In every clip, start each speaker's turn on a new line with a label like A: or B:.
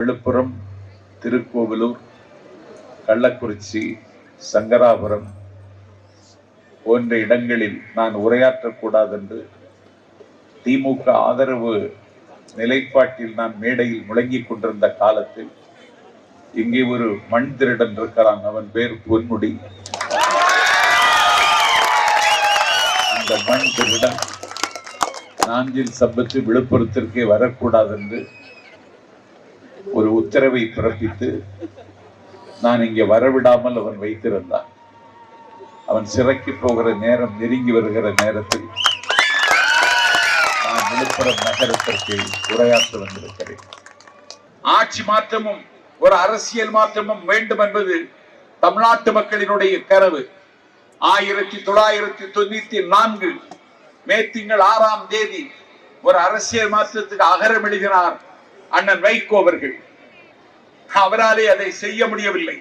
A: விழுப்புரம், திருக்கோவிலூர், கள்ளக்குறிச்சி, சங்கராபுரம் போன்ற இடங்களில் நான் உரையாற்றக்கூடாது என்று திமுக ஆதரவு நிலைப்பாட்டில் நான் மேடையில் முழங்கிக் கொண்டிருந்த காலத்தில் இங்கே ஒரு மண் திருடன் இருக்கிறான். அவன் பேர் பொன்முடி. அந்த மண் திருடன் நாஞ்சில் சம்பத்து விழுப்புரத்திற்கே வரக்கூடாது என்று ஒரு உத்தரவை பிறப்பித்து நான் இங்கே வரவிடாமல் அவன் வைத்திருந்தான். அவன் சிறைக்கு போகிற நேரம் நெருங்கி வருகிற நேரத்தில் நான் விழுப்புரம் நகரத்திற்கு உரையாற்ற வந்திருக்கிறேன். ஆட்சி மாற்றமும் ஒரு அரசியல் மாற்றமும் வேண்டும் என்பது தமிழ்நாட்டு மக்களினுடைய கனவு. 1994 மே திங்கள் 6ஆம் தேதி ஒரு அரசியல் மாற்றத்துக்கு அகரம் எழுதினார் அண்ணன் வைகோ அவர்கள். அவராலே அதை செய்ய முடியவில்லை.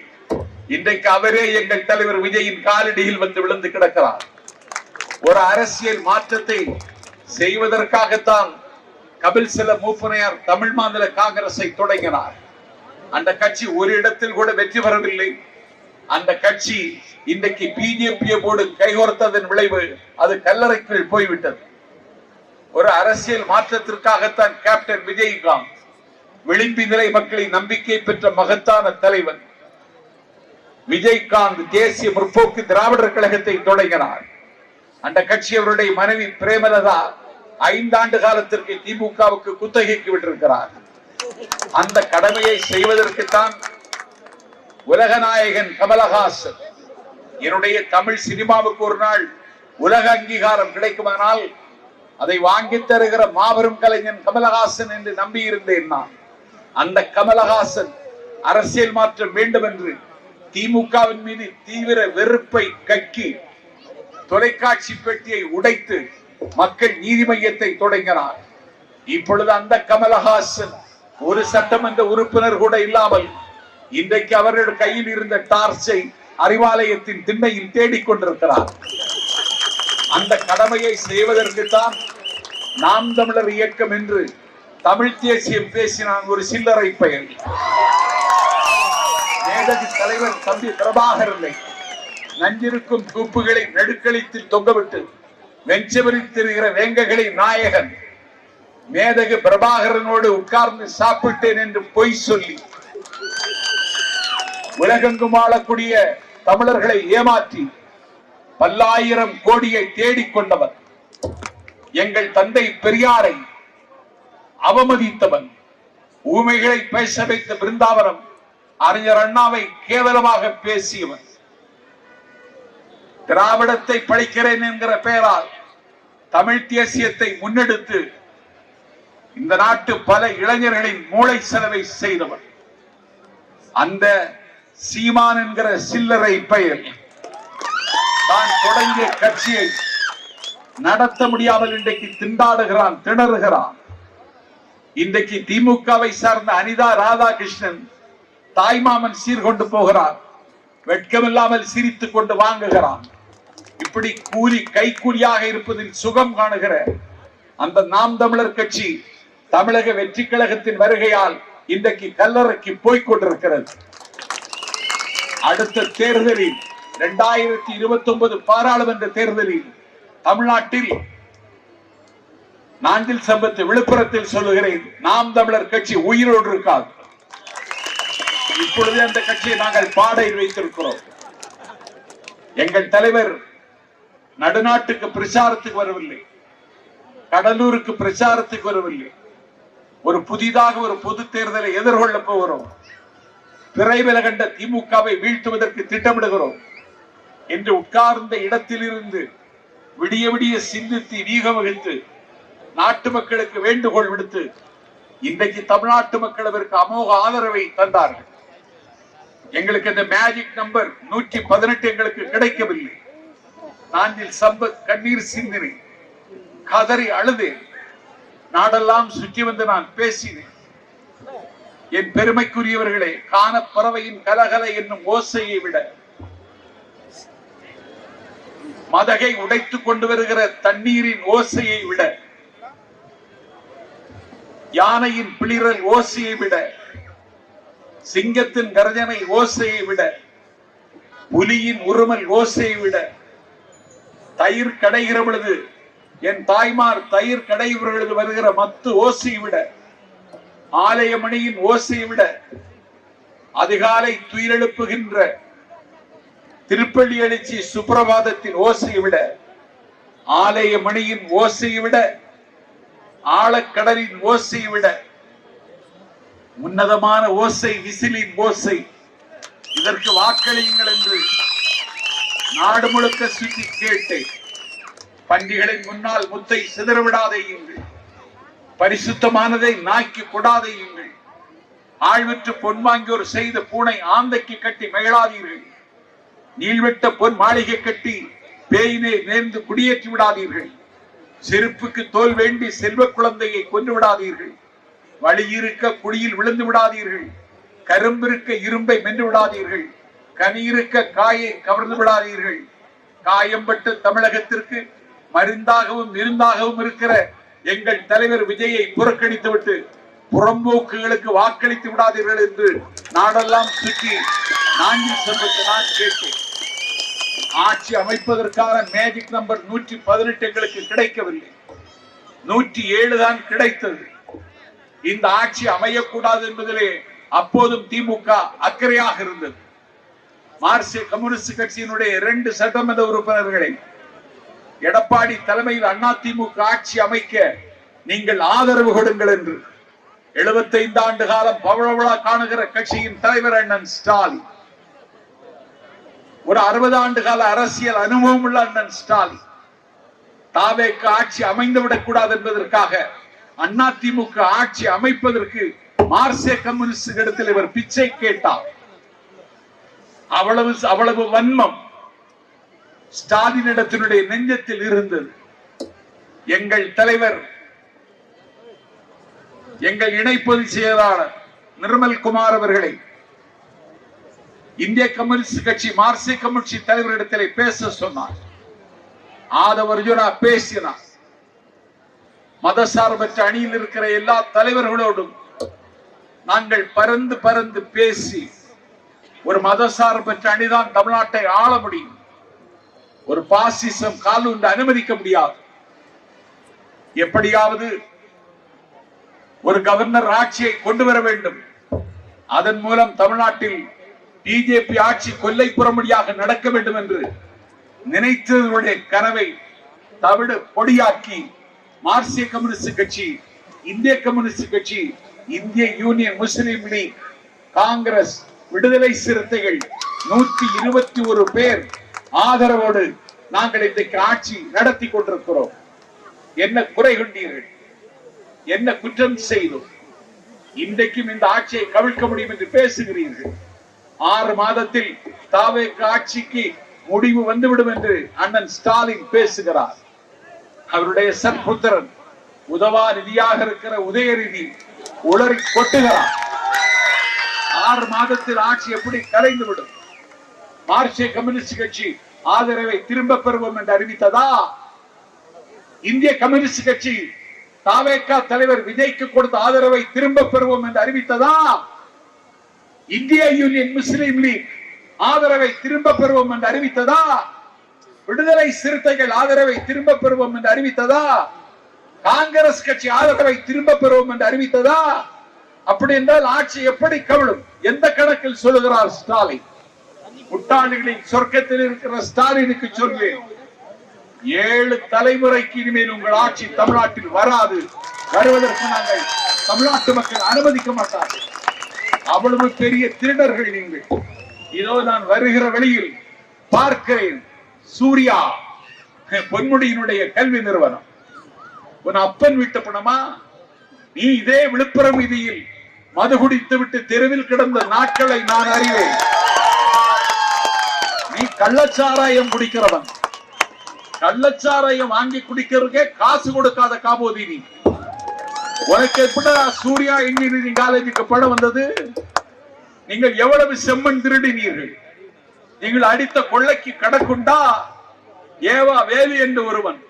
A: இன்றைக்கு அவரே எங்கள் தலைவர் விஜயின் காலடியில் வந்து விழுந்து கிடக்கிறார். ஒரு அரசியல் மாற்றத்தை செய்வதற்காகத்தான் கபில் சில மூப்பனையார் தமிழ் மாநில காங்கிரஸை தொடங்கினார். அந்த கட்சி ஒரு இடத்தில் கூட வெற்றி பெறவில்லை. அந்த கட்சி இன்றைக்கு பிஜேபியோடு கைகோர்த்ததன் விளைவு அது கல்லறைக்குள் போய்விட்டது. ஒரு அரசியல் மாற்றத்திற்காகத்தான் கேப்டன் விஜயகாந்த் விளிம்பி நிலை மக்களின் நம்பிக்கை பெற்ற மகத்தான தலைவன் விஜயகாந்த் தேசிய முற்போக்கு திராவிடர் கழகத்தை தொடங்கினார். அந்த கட்சி அவருடைய மனைவி பிரேமலதா 5 ஆண்டு காலத்திற்கு திமுகவுக்கு குத்தகைக்கு விட்டிருக்கிறார். அந்த கடமையை செய்வதற்குத்தான் உலகநாயகன் கமலஹாசன் என்னுடைய தமிழ் சினிமாவுக்கு ஒரு நாள் உலக அங்கீகாரம் கிடைக்குமானால் அதை வாங்கி தருகிற மாபெரும் கலைஞன் கமலஹாசன் என்று நம்பி இருந்தேன் நான். அந்த கமலஹாசன் அரசியல் மாற்றம் வேண்டும் என்று திமுகவின் மீது தீவிர வெறுப்பை கக்கி தொலைக்காட்சி பெட்டியை உடைத்து மக்கள் நீதி மையத்தை தொடங்கினார். இப்பொழுது அந்த கமலஹாசன் ஒரு சட்டமன்ற உறுப்பினர் கூட இல்லாமல் இன்றைக்கு அவர்கள் கையில் இருந்த டார்ச்சை அறிவாலயத்தின் திண்ணையில் தேடிக்கொண்டிருக்கிறார். அந்த கடமையை செய்வதற்குத்தான் நாம் தமிழர் இயக்கம் என்று தமிழ் தேசியம் பேசினான் ஒரு சில்லறை பெயர். மேதகு தலைவர் தம்பி பிரபாகரனை நஞ்சிருக்கும் தூப்புகளை நெடுக்களித்தில் தொங்கவிட்டு வெஞ்சவரித்திருக்கிற வேங்கைகளை நாயகன் மேதகு பிரபாகரனோடு உட்கார்ந்து சாப்பிட்டேன் என்று பொய் சொல்லி உலகெங்கும் ஆளக்கூடிய தமிழர்களை ஏமாற்றி பல்லாயிரம் கோடியை தேடிக்கொண்டவர், எங்கள் தந்தை பெரியாரை அவமதித்தவன், ஊமைகளை பேச வைத்த பிருந்தாவனம் அறிஞர் அண்ணாவை கேவலமாக பேசியவன், திராவிடத்தை பழிக்கிறேன் என்கிற பெயரால் தமிழ் தேசியத்தை முன்னெடுத்து இந்த நாட்டு பல இளைஞர்களின் மூளை செலவை செய்தவன், அந்த சீமான் என்கிற சில்லறை பெயர் தான் தொடங்கிய கட்சியை நடத்த முடியாமல் இன்றைக்கு திண்டாடுகிறான், திணறுகிறான். இன்றைக்கு திமுகவை சார்ந்த அனிதா ராதாகிருஷ்ணன் தாய்மாமன் சீர்கொண்டு போகிறார், வெட்கமில்லாமல் சிரித்துக் கொண்டு வாங்குகிறான். இப்படி கூலி கைக்கூலியாக இருப்பதில் சுகம் காணுகிற அந்த நாம் தமிழர் கட்சி தமிழக வெற்றி கழகத்தின் வருகையால் இன்றைக்கு கல்லறைக்கு போய்கொண்டிருக்கிறது. அடுத்த தேர்தலில் 2029 பாராளுமன்ற தேர்தலில் தமிழ்நாட்டில் நாஞ்சில் சம்பத்து விழுப்புரத்தில் சொல்லுகிறேன், நாம் தமிழர் கட்சி உயிரோடு இருக்காது. இப்பொழுதே அந்த கட்சியை நாங்கள் பாடையில் வைத்திருக்கிறோம். எங்கள் தலைவர் நடுநாட்டுக்கு பிரச்சாரத்துக்கு வரவில்லை, கடலூருக்கு பிரச்சாரத்துக்கு வரவில்லை. ஒரு புதிதாக ஒரு பொது தேர்தலை எதிர்கொள்ள போகிறோம். பிறைவில கண்ட திமுகவை வீழ்த்துவதற்கு திட்டமிடுகிறோம் என்று உட்கார்ந்த இடத்திலிருந்து விடிய விடிய சிந்தித்து வீக வகித்து நாட்டு மக்களுக்கு வேண்டுகோள் விடுத்து இன்றைக்கு தமிழ்நாட்டு மக்கள் அதற்கு அமோக ஆதரவை தந்தார்கள். எங்களுக்கு இந்த மேஜிக் நம்பர் 118 எங்களுக்கு கிடைக்கவில்லை. நாஞ்சில் சம்பத் கண்ணீர் சிந்தினேன், கதறி அழுதேன், நாடெல்லாம் சுற்றி வந்து நான் பேசினேன். என் பெருமைக்குரியவர்களே, காணப்பறவையின் கலகல என்னும் ஓசையை விட, மதகை உடைத்துக் கொண்டு வருகிற தண்ணீரின் ஓசையை விட, யானையின் பிளிரல் ஓசையை விட சிங்கத்தின் கர்ஜனை ஓசையை விட, புலியின் உருமல் ஓசையை விட, தயிர் கடைகிற பொழுது என் தாய்மார் தயிர் கடைகிறவர்களுக்கு வருகிற மத்து ஓசையை விட, ஆலய மணியின் ஓசையை விட, அதிகாலை துயிலெழுப்புகின்ற திருப்பள்ளி எழுச்சி சுப்பிரபாதத்தின் ஓசையை விட, ஆலய மணியின் ஓசையை விட, ஆழக்கடலின் ஓசையை விட உன்னதமான ஓசை விசிலின் ஓசை. இதற்கு வாக்களியுங்கள் என்று நாடு முழுக்க சுற்றி கேட்டேன். பண்டிகளின் முன்னால் முத்தை சிதறவிடாதேயுங்கள், பரிசுத்தமானதை நாய்க்கு கொடாதேயுங்கள், ஆழ்விற்று பொன்வாங்கியோர் செய்த பூனை ஆந்தைக்கு கட்டி மகிழாதீர்கள், நீள்வெட்ட பொன் மாளிகை கட்டி பேயினை நேர்ந்து குடியேற்றி விடாதீர்கள், செருப்புக்கு தோல் வேண்டி செல்வ குழந்தையை கொன்று விடாதீர்கள், வழியிருக்க குழியில் விழுந்து விடாதீர்கள், கரும்பிருக்க இரும்பை மென்று விடாதீர்கள், கனியிருக்க காயை கவர்ந்து விடாதீர்கள். காயம்பட்டு தமிழகத்திற்கு மருந்தாகவும் விருந்தாகவும் இருக்கிற எங்கள் தலைவர் விஜயை புறக்கணித்துவிட்டு புறம்போக்குகளுக்கு வாக்களித்து விடாதீர்கள் என்று நாடெல்லாம் சுற்றி நான்கில் செல்வத்தை நான் கேட்டேன். ஆட்சி அமைப்பதற்கான மேஜிக் நம்பர் 118 எங்களுக்கு கிடைக்கவில்லை, 107 தான் கிடைத்தது. இந்த ஆட்சி அமையக்கூடாது என்பதிலே அப்போதும் திமுக அக்கறையாக இருந்தது. மார்க்சிய கம்யூனிஸ்ட் கட்சியினுடைய 2 சட்டமன்ற உறுப்பினர்களை எடப்பாடி தலைமையில் அதிமுக ஆட்சி அமைக்க நீங்கள் ஆதரவு கொடுங்கள் என்று 75 ஆண்டு காலம் பவளவிழா காணுகிற கட்சியின் தலைவர் அண்ணன் ஸ்டாலின், ஒரு 60 ஆண்டு கால அரசியல் அனுபவம் உள்ள அண்ணன் ஸ்டாலின், தாவேக்கு ஆட்சி அமைந்துவிடக் கூடாது என்பதற்காக அதிமுக ஆட்சி அமைப்பதற்கு மார்க்சிய கம்யூனிஸ்ட் இடத்தில் இவர் பிச்சை கேட்டார். அவ்வளவு வன்மம் ஸ்டாலினிடத்தினுடைய நெஞ்சத்தில் இருந்தது. எங்கள் தலைவர், எங்கள் இணை பொதுச் செயலாளர் நிர்மல் குமார் அவர்களை இந்திய கம்யூனிஸ்ட் கட்சி மார்க்சிய கம்யூனிஸ்ட் தலைவரிடத்திலே பேச சொன்னார். ஆதவ அர்ஜுனா பேசினார். மதசார்பற்ற அணியில் இருக்கிற எல்லா தலைவர்களோடும் நாங்கள் பறந்து பறந்து பேசி ஒரு மதசார்பற்ற அணிதான் தமிழ்நாட்டை ஆள முடியும், ஒரு பாசிசம் காலூன்று அனுமதிக்க முடியாது, எப்படியாவது ஒரு கவர்னர் ஆட்சியை கொண்டு வர வேண்டும், அதன் மூலம் தமிழ்நாட்டில் பிஜேபி ஆட்சி கொல்லைப்புறமடியாக நடக்க வேண்டும் என்று நினைத்தவருடைய கனவை தவிடு பொடியாக்கி மார்க்சிய கம்யூனிஸ்ட் கட்சி, இந்திய கம்யூனிஸ்ட் கட்சி, இந்திய யூனியன் முஸ்லிம் லீக், காங்கிரஸ், விடுதலை சிறுத்தைகள் 121 பேர் ஆதரவோடு நாங்கள் இன்றைக்கு ஆட்சி நடத்தி கொண்டிருக்கிறோம். என்ன குறை கொண்டீர்கள்? என்ன குற்றம் செய்தோம்? இன்றைக்கும் இந்த ஆட்சியை கவிழ்க்க முடியும் என்று பேசுகிறீர்கள். 6 மாதத்தில் தாவேக்கு ஆட்சிக்கு முடிவு வந்துவிடும் என்று அண்ணன் ஸ்டாலின் பேசுகிறார். அவருடைய சற்புத்திரன் உதவா நிதியாக இருக்கிற உதயநிதி உளறி கொட்டுகிறார். 6 மாதத்தில் ஆட்சி எப்படி கலைந்துவிடும்? மார்க்சிய கம்யூனிஸ்ட் கட்சி ஆதரவை திரும்ப பெறுவோம் என்று அறிவித்ததா? இந்திய கம்யூனிஸ்ட் கட்சி தாவேகா தலைவர் விஜய்க்கு கொடுத்த ஆதரவை திரும்ப பெறுவோம் என்று அறிவித்ததா? இந்திய யூனியன் முஸ்லிம் லீக் ஆதரவை திரும்ப பெறுவோம் என்று அறிவித்ததா? விடுதலை சிறுத்தைகள் ஆதரவை திரும்ப பெறுவோம் என்று அறிவித்ததா? காங்கிரஸ் கட்சி ஆதரவை திரும்ப பெறுவோம் என்று அறிவித்ததா? அப்படி என்றால் ஆட்சி எப்படி கவிழும்? எந்த கணக்கில் சொல்லுகிறார் ஸ்டாலின்? முட்டாளிகளின் சொர்க்கத்தில் இருக்கிற ஸ்டாலினுக்கு சொல்வேன், 7 தலைமுறைக்கு இனிமேல் உங்கள் ஆட்சி தமிழ்நாட்டில் வராது. வருவதற்கு நாங்கள் தமிழ்நாட்டு மக்கள் அனுமதிக்க மாட்டார்கள். அவ்வளவு பெரிய திருடர்கள் நீங்கள். இதோ நான் வருகிற வழியில் பார்க்கிறேன், சூர்யா பொன்முடியினுடைய கல்வி நிறுவனம். உன் அப்பன் வீட்டு பணமா? நீ இதே விழுப்புரம் வீதியில் மது குடித்து விட்டு தெருவில் கிடந்த நாட்களை நான் அறிவேன். நீ கள்ளச்சாராயம் குடிக்கிறவன், கள்ளச்சாராயம் வாங்கி குடிக்கிறதுக்கே காசு கொடுக்காத காபோதி நீ. உனக்கு எப்படி சூர்யா இன்ஜினியரிங் காலேஜுக்கு பணம் வந்தது? நீங்கள் எவ்வளவு செம்மண் திருடினீர்கள்? நீங்கள் அடித்த கொள்ளைக்கு கடக்குண்டா? ஏவா வேலு என்று ஒருவன்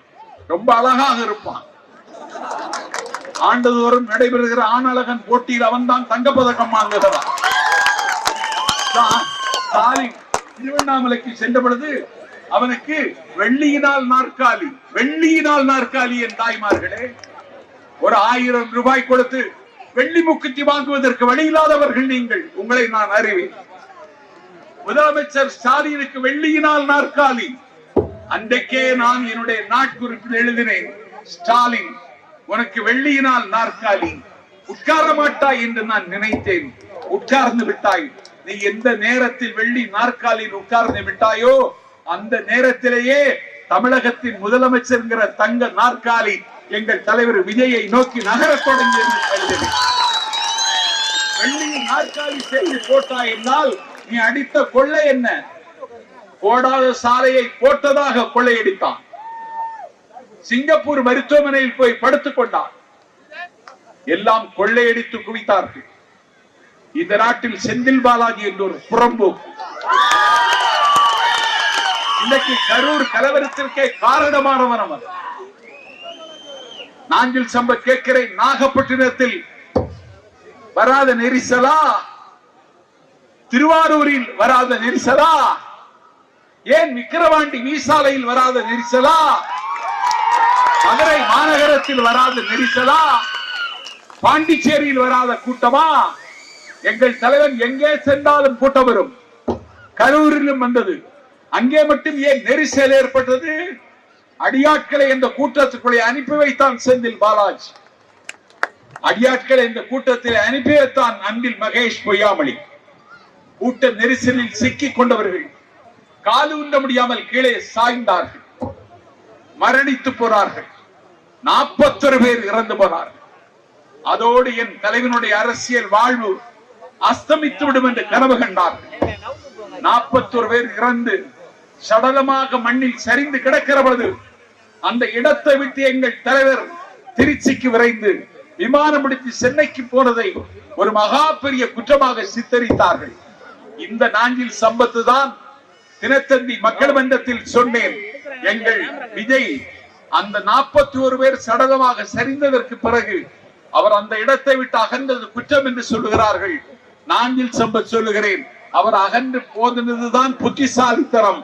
A: ரொம்ப அழகாக இருப்பான். ஆண்டுதோறும் நடைபெறுகிற ஆணழகன் போட்டியில் அவன் தான் தங்கப்பதக்கம் வாங்குகிறான். ஸ்டாலின் திருவண்ணாமலைக்கு சென்ற பொழுது அவனுக்கு வெள்ளியினால் நாற்காலி என் தாய்மார்களே, ஒரு 1000 ரூபாய் கொடுத்து வெள்ளி முக்குத்தி வாங்குவதற்கு வழி இல்லாதவர்கள் நீங்கள். உங்களை நான் அறிவேன். முதலமைச்சர் ஸ்டாலினுக்கு வெள்ளியினால் நாற்காலி. அன்றைக்கே நான் என்னுடைய நாட்குறிப்பில் எழுதினேன், ஸ்டாலின் உனக்கு வெள்ளியினால் நாற்காலி, உட்கார மாட்டாய் என்று நான் நினைத்தேன். உட்கார்ந்து விட்டாய். நீ எந்த நேரத்தில் வெள்ளி நாற்காலியில் உட்கார்ந்து விட்டாயோ அந்த நேரத்திலேயே தமிழகத்தின் முதலமைச்சர் தங்க நாற்காலி எங்கள் தலைவர் விஜயை நோக்கி நகரத் தொடங்கியது. வெள்ளியில் நாற்காலி செய்து போட்டாய் என்றால் நீ அடித்த கொள்ளை என்ன? போடாத சாலையை போட்டதாக கொள்ளையடித்தான். சிங்கப்பூர் மருத்துவமனையில் போய் படுத்துக் கொண்டான். எல்லாம் கொள்ளையடித்து குவித்தார்கள். இந்த நாட்டில் செந்தில் பாலாஜி என்ற ஒரு புறம்போக்கு இன்னைக்கு கரூர் கலவரத்திற்கே காரணமானவன் அவன். நாஞ்சில் சம்பத் கேட்கிறேன், நாகப்பட்டினத்தில் வராத நெரிசலா? திருவாரூரில் வராத நெரிசலா? ஏன் விக்கிரவாண்டி மீசாலையில் வராத நெரிசலா? மதுரை மாநகரத்தில் வராத நெரிசலா? பாண்டிச்சேரியில் வராத கூட்டமா? எங்கள் தலைவன் எங்கே சென்றாலும் கூட்டம் வரும். கரூரிலும் வந்தது. அங்கே மட்டும் ஏன் நெரிசல் ஏற்பட்டது? அடியாட்களை இந்த கூட்டத்துக்குள்ளே அனுப்பி வைத்தான் செந்தில் பாலாஜி. அடியாட்களை இந்த கூட்டத்தில் அனுப்பி வைத்தான் அன்பில் மகேஷ் பொய்யாமொழி. கூட்ட நெரிசலில் சிக்கிக் கொண்டவர்கள் காலு உண்ண முடியாமல் கீழே சாய்ந்தார்கள், மரணித்து போனார்கள். 41 பேர் இறந்து போனார்கள். அதோடு என் தலைவனுடைய அரசியல் வாழ்வு அஸ்தமித்து விடும் என்று கனவு கண்டார்கள். 41 பேர் இறந்து சடலமாக மண்ணில் சரிந்து கிடக்கிற பொழுது அந்த இடத்தை விட்டு எங்கள் தலைவர் திருச்சிக்கு விரைந்து விமானம் பிடித்து சென்னைக்கு போனதை ஒரு மகா பெரிய குற்றமாக சித்தரித்தார்கள். இந்த நாஞ்சில் சம்பத்து தான் தினத்தந்தி மக்கள் மன்றத்தில் சொன்னேன், எங்கள் விஜய் அந்த 41 பேர் சடலமாக சரிந்ததற்கு பிறகு அவர் அந்த இடத்தை விட்டு அகன்றது குற்றம் என்று சொல்லுகிறார்கள். நாஞ்சில் சம்பத் சொல்லுகிறேன், அவர் அகன்று போனதுதான் புத்திசாலித்தனம்.